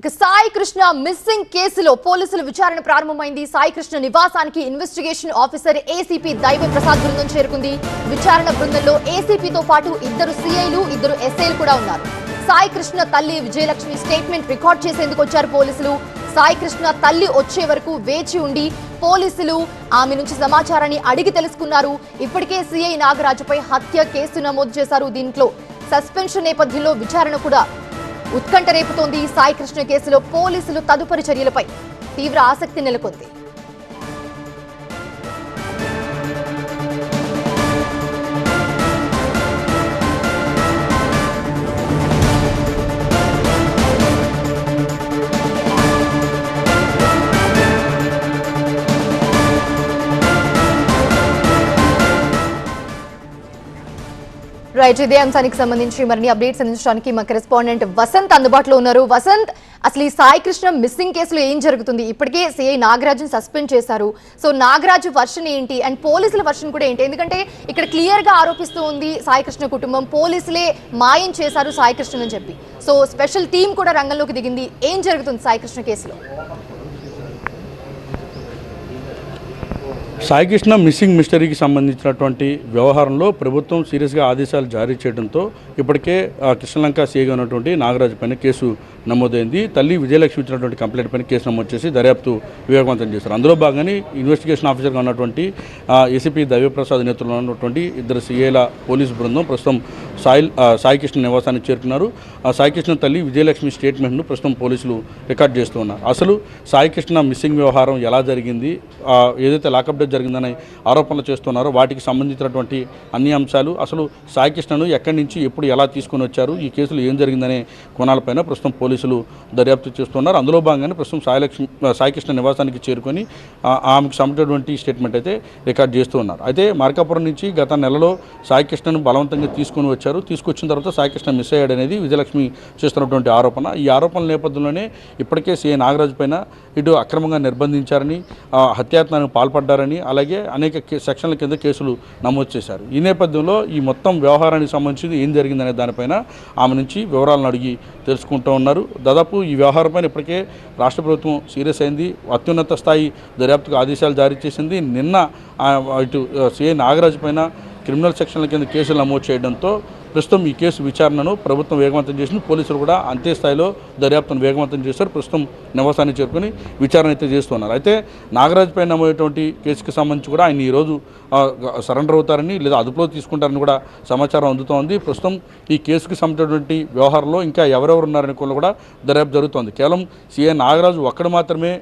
ఇక సాయి కృష్ణ మిస్సింగ్ కేసులో పోలీసుల విచారణ ప్రారంభమైంది. సాయి కృష్ణ నివాసానికి ఇన్వెస్టిగేషన్ ఆఫీసర్ ఏసీపీ దైవ ప్రసాద్ బృందం చేరుకుంది. విచారణ బృందంలో ఏసీపీతో పాటు 2 సీఐలు 2 ఎస్ఐలు కూడా ఉన్నారు. సాయి కృష్ణ తల్లి విజయలక్ష్మి స్టేట్మెంట్ రికార్డ్ చేసేందుకు వచ్చారు పోలీసులు. సాయి కృష్ణ తల్లి వచ్చే వరకు వేచి ఉండి పోలీసులు ఆమె నుంచి సమాచారాన్ని అడిగి తెలుసుకున్నారు. ఇప్పటికే సీఐ నాగరాజుపై హత్య కేసు నమోదు చేశారు. దీంట్లో సస్పెన్షన్ నేపథ్యంలో విచారణ కూడా ఉత్కంఠ రేపుతోంది. సాయి కృష్ణ కేసులో పోలీసులు తదుపరి చర్యలపై తీవ్ర ఆసక్తి నెలకొంది. రైట్, ఇదే అంశానికి సంబంధించి మరిన్ని అప్డేట్స్ అందించడానికి మా కరెస్పాండెంట్ వసంత్ అందుబాటులో ఉన్నారు. వసంత్, అసలు ఈ సాయి కృష్ణ మిస్సింగ్ కేసులో ఏం జరుగుతుంది? ఇప్పటికే సిఐ నాగరాజును సస్పెండ్ చేశారు. సో నాగరాజు వర్షన్ ఏంటి అండ్ పోలీసుల వర్షన్ కూడా ఏంటి? ఎందుకంటే ఇక్కడ క్లియర్ గా ఆరోపిస్తూ ఉంది సాయి కృష్ణ కుటుంబం పోలీసులే మాయం చేశారు సాయి కృష్ణ అని చెప్పి. సో స్పెషల్ టీం కూడా రంగంలోకి దిగింది. ఏం జరుగుతుంది సాయి కృష్ణ కేసులో? సాయికృష్ణ మిస్సింగ్ మిస్టరీకి సంబంధించినటువంటి వ్యవహారంలో ప్రభుత్వం సీరియస్గా ఆదేశాలు జారీ చేయడంతో ఇప్పటికే కృష్ణలంక సీఏగా ఉన్నటువంటి నాగరాజు పైన కేసు నమోదైంది. తల్లి విజయలక్ష్మి ఇచ్చినటువంటి కంప్లైంట్ పైన కేసు నమోదు చేసి దర్యాప్తు వివేకవంతం చేశారు. అందులో భాగంగానే ఇన్వెస్టిగేషన్ ఆఫీసర్గా ఉన్నటువంటి ఏసీపీ దైవప్రసాద్ నేతృత్వంలో ఉన్నటువంటి 2 సీఏల పోలీసు బృందం ప్రస్తుతం సాయికృష్ణ నివాసానికి చేరుకున్నారు. సాయికృష్ణ తల్లి విజయలక్ష్మి స్టేట్మెంట్ను ప్రస్తుతం పోలీసులు రికార్డ్ చేస్తూ ఉన్నారు. అసలు సాయికృష్ణ మిస్సింగ్ వ్యవహారం ఎలా జరిగింది, ఏదైతే లాకప్ డెత్ జరిగిందని ఆరోపణలు చేస్తున్నారో వాటికి సంబంధించినటువంటి అన్ని అంశాలు, అసలు సాయికృష్ణను ఎక్కడి నుంచి ఎప్పుడు ఎలా తీసుకొని వచ్చారు, ఈ కేసులో ఏం జరిగిందనే కోణాలపైన ప్రస్తుతం పోలీసులు దర్యాప్తు చేస్తున్నారు. అందులో భాగంగానే ప్రస్తుతం సాయికృష్ణ నివాసానికి చేరుకొని ఆమెకు సంబంధించినటువంటి స్టేట్మెంట్ అయితే రికార్డ్ చేస్తూ ఉన్నారు. అయితే మార్కాపురం నుంచి గత నెలలో సాయికృష్ణను బలవంతంగా తీసుకొని వచ్చారు. తీసుకొచ్చిన తర్వాత సాయికృష్ణ మిస్ అయ్యాడనేది విజయలక్ష్మి చేస్తున్నటువంటి ఆరోపణ. ఈ ఆరోపణల నేపథ్యంలోనే ఇప్పటికే సీఐ నాగరాజు పైన ఇటు అక్రమంగా నిర్బంధించారని, హత్యాయత్నానికి పాల్పడ్డారని, అలాగే అనేక సెక్షన్ల కింద కేసులు నమోదు చేశారు. ఈ నేపథ్యంలో ఈ మొత్తం వ్యవహారానికి సంబంధించి ఏం జరిగిందనే దానిపైన ఆమె నుంచి వివరాలను అడిగి తెలుసుకుంటూ ఉన్నారు. దాదాపు ఈ వ్యవహారంపైన ఇప్పటికే రాష్ట్ర ప్రభుత్వం సీరియస్ అయింది. అత్యున్నత స్థాయి దర్యాప్తుకు ఆదేశాలు జారీ చేసింది. నిన్న ఇటు సీఐ నాగరాజు పైన క్రిమినల్ సెక్షన్ల కింద కేసులు నమోదు చేయడంతో ప్రస్తుతం ఈ కేసు విచారణను ప్రభుత్వం వేగవంతం చేసింది. పోలీసులు కూడా అంతే స్థాయిలో దర్యాప్తును వేగవంతం చేశారు. ప్రస్తుతం నివాసాన్ని చేరుకొని విచారణ అయితే చేస్తున్నారు. అయితే నాగరాజు పైన నమోదైనటువంటి కేసుకి సంబంధించి కూడా ఆయన ఈరోజు సరెండర్ అవుతారని లేదా అదుపులో తీసుకుంటారని కూడా సమాచారం అందుతోంది. ప్రస్తుతం ఈ కేసుకి సంబంధించినటువంటి వ్యవహారంలో ఇంకా ఎవరెవరు ఉన్నారని కూడా దర్యాప్తు జరుగుతోంది. కేవలం సీఐ నాగరాజు ఒక్కడు మాత్రమే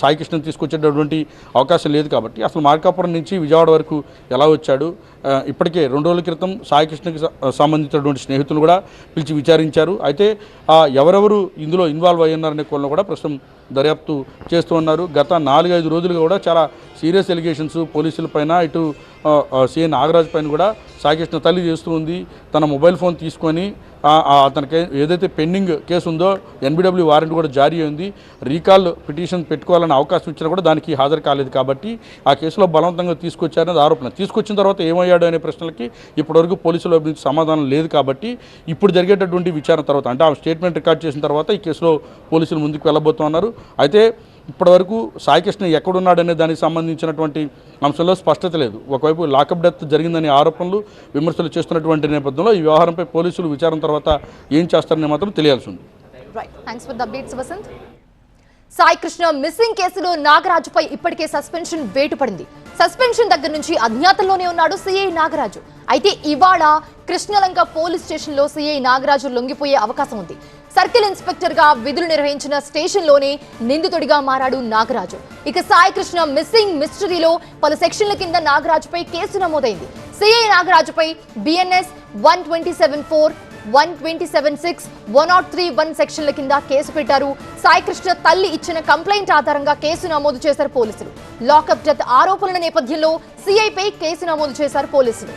సాయికృష్ణను తీసుకొచ్చేటటువంటి అవకాశం లేదు కాబట్టి అసలు మార్కాపురం నుంచి విజయవాడ వరకు ఎలా వచ్చాడు, ఇప్పటికే 2 రోజుల క్రితం సాయికృష్ణకి సంబంధించినటువంటి స్నేహితులు కూడా పిలిచి విచారించారు. అయితే ఎవరెవరు ఇందులో ఇన్వాల్వ్ అయ్యున్నారనే కోణంలో కూడా ప్రస్తుతం దర్యాప్తు చేస్తూ ఉన్నారు. గత 4-5 రోజులుగా కూడా చాలా సీరియస్ ఎలిగేషన్స్ పోలీసుల పైన, ఇటు సీఐ నాగరాజు పైన కూడా సాయికృష్ణ తల్లి చేస్తూ ఉంది. తన మొబైల్ ఫోన్ తీసుకొని అతనికి ఏదైతే పెండింగ్ కేసు ఉందో ఎన్బిడబ్ల్యూ వారెంట్ కూడా జారీ అయింది. రీకాల్ పిటిషన్ పెట్టుకోవాలని అవకాశం ఇచ్చినా కూడా దానికి హాజరు కాలేదు కాబట్టి ఆ కేసులో బలవంతంగా తీసుకొచ్చారనేది ఆరోపణ. తీసుకొచ్చిన తర్వాత ఏమయ్యాడు అనే ప్రశ్నలకి ఇప్పటివరకు పోలీసుల వైపు నుంచి సమాధానం లేదు కాబట్టి ఇప్పుడు జరిగేటటువంటి విచారణ తర్వాత, అంటే ఆ స్టేట్మెంట్ రికార్డ్ చేసిన తర్వాత ఈ కేసులో పోలీసులు ముందుకు వెళ్ళబోతున్నారు. అయితే ఇప్పటివరకు సాయికృష్ణ ఎక్కడున్నాడనే దానికి సంబంధించినటువంటి అంశంలో స్పష్టత లేదు. ఒకవైపు లాకప్ డెత్ జరిగిందనే ఆరోపణలు విమర్శలు చేస్తున్నటువంటి నేపథ్యంలో ఈ వ్యవహారంపై పోలీసులు విచారణ తర్వాత ఏం చేస్తారని మాత్రం తెలియాల్సి ఉంది. సాయి కృష్ణ మిస్సింగ్ కేసులో నాగరాజుపై ఇప్పటికే సస్పెన్షన్ వేటు పడింది. సస్పెన్షన్ దగ్గర నుంచి అజ్ఞాతంలోనే ఉన్నాడు సిఐ నాగరాజు. అయితే ఇవాళ కృష్ణలంక పోలీస్ స్టేషన్ లో సిఐ నాగరాజు లొంగిపోయే అవకాశం ఉంది. సర్కిల్ ఇన్స్పెక్టర్ గా విధులు నిర్వహించిన స్టేషన్ లోనే నిందితుడిగా మారాడు నాగరాజు. ఇక సాయి కృష్ణ మిస్సింగ్ మిస్టరీలో పలు సెక్షన్ల కింద నాగరాజుపై కేసు నమోదైంది. సిఐ నాగరాజుపై బిఎన్ఎస్ 127(4), 127(6), 103(1) సెక్షన్ల కింద కేసు పెట్టారు. సాయికృష్ణ తల్లి ఇచ్చిన కంప్లైంట్ ఆధారంగా కేసు నమోదు చేశారు పోలీసులు. లాకప్ డెత్ ఆరోపణల నేపథ్యంలో సిఐపై కేసు నమోదు చేశారు పోలీసులు.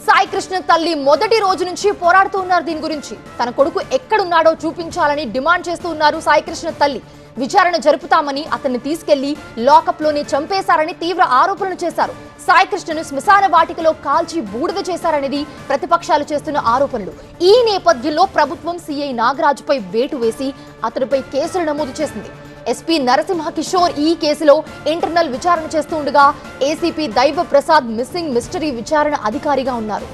సాయి కృష్ణ తల్లి మొదటి రోజు నుంచి పోరాడుతూ ఉన్నారు దీని గురించి. తన కొడుకు ఎక్కడున్నాడో చూపించాలని డిమాండ్ చేస్తూ ఉన్నారు సాయి కృష్ణ తల్లి. విచారణ జరుపుతామని అతన్ని తీసుకెళ్లి లాకప్ లోనే చంపేశారని తీవ్ర ఆరోపణలు చేశారు. సాయి కృష్ణను శ్మశాన వాటికలో కాల్చి బూడిద చేశారనేది ప్రతిపక్షాలు చేస్తున్న ఆరోపణలు. ఈ నేపథ్యంలో ప్రభుత్వం సీఐ నాగరాజుపై వేటు వేసి అతడిపై కేసులు నమోదు చేసింది. ఎస్పీ నరసింహ కిషోర్ ఈ కేసులో ఇంటర్నల్ విచారణ చేస్తూ ఉండగా ఏసీపీ దైవ ప్రసాద్ మిస్సింగ్ మిస్టరీ విచారణ అధికారిగా ఉన్నారు.